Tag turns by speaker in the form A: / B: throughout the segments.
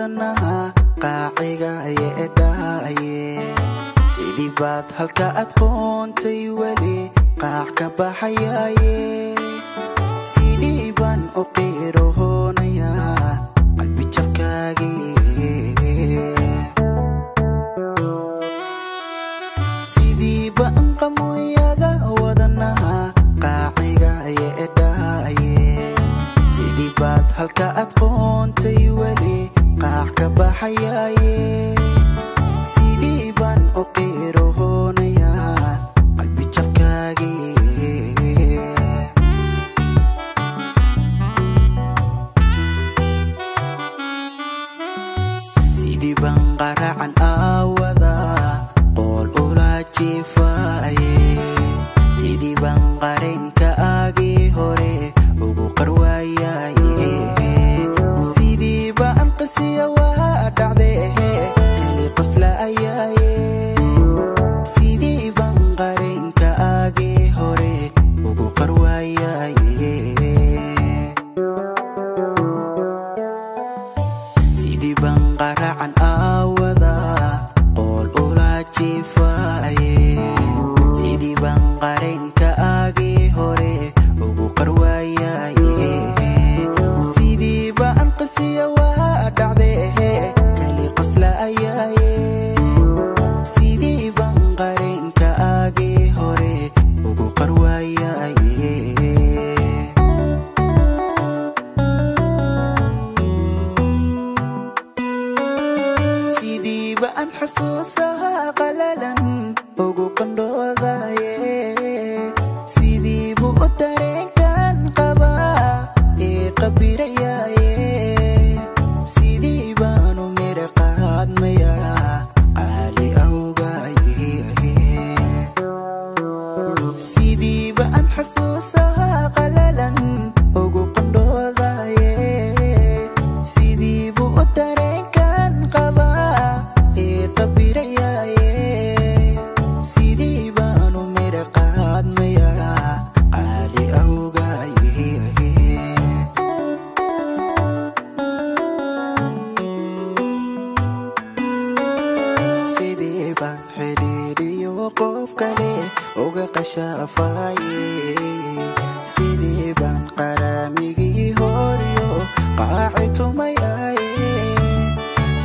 A: wadnaha qaaciga yeedhaaye sidii baad halka aad qoontay weli qaac ka baxayaaye sidii baan u qiiroonayaa qalbi jabkaagii sidii baan qamoyada wadnaha qaaciga yeedhaaye sidii baad halka aad qoontay weli qaac ka baxayaaye sidii baan u qiiroonayaa qalbi jabkaagii sidii baan qaracan aawada qool ula jiifaaye sidii baan qarinka aagii hore ugu qarwaayaye sidii baan qasiya waa dhacdee kali qoslaayaye sidii baan qarinka aagii hore ugu qarwaayaye sidii baan qaracan aawada qool ula jiifaaye sidii baan qarinka aagii hore ugu qarwaayaye sidii baan qasiya waa dhacdee kali qoslaayaye sidii baan qarinka aagii hore ugu qarwaayaye sidii baan xusuusaha qalalan ugu qandhoodaye sidii buu dareenkan qabaa ee qabirayaye sidii baanu mira qaadmayaa qaali awgaaye sidii baan xusuusaha qalalan ugu qandhoodaye sidii buu dareenkan qabaa ee qabirayaye sidii baanu mira qaadmayaa qaali awgaaye sidii baan xidhiidhiyo qof kale uga qashaafaye sidii baan qaramigii horyo qaaci tumayaye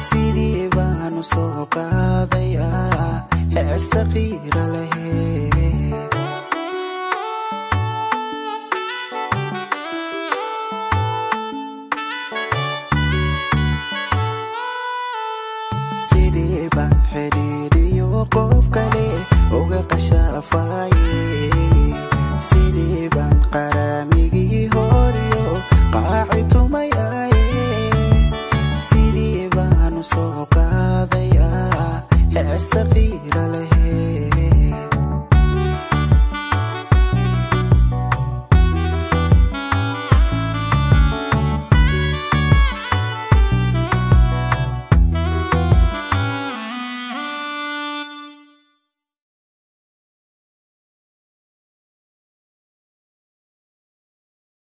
A: sidii baanu soo qaadayaa heesta qiira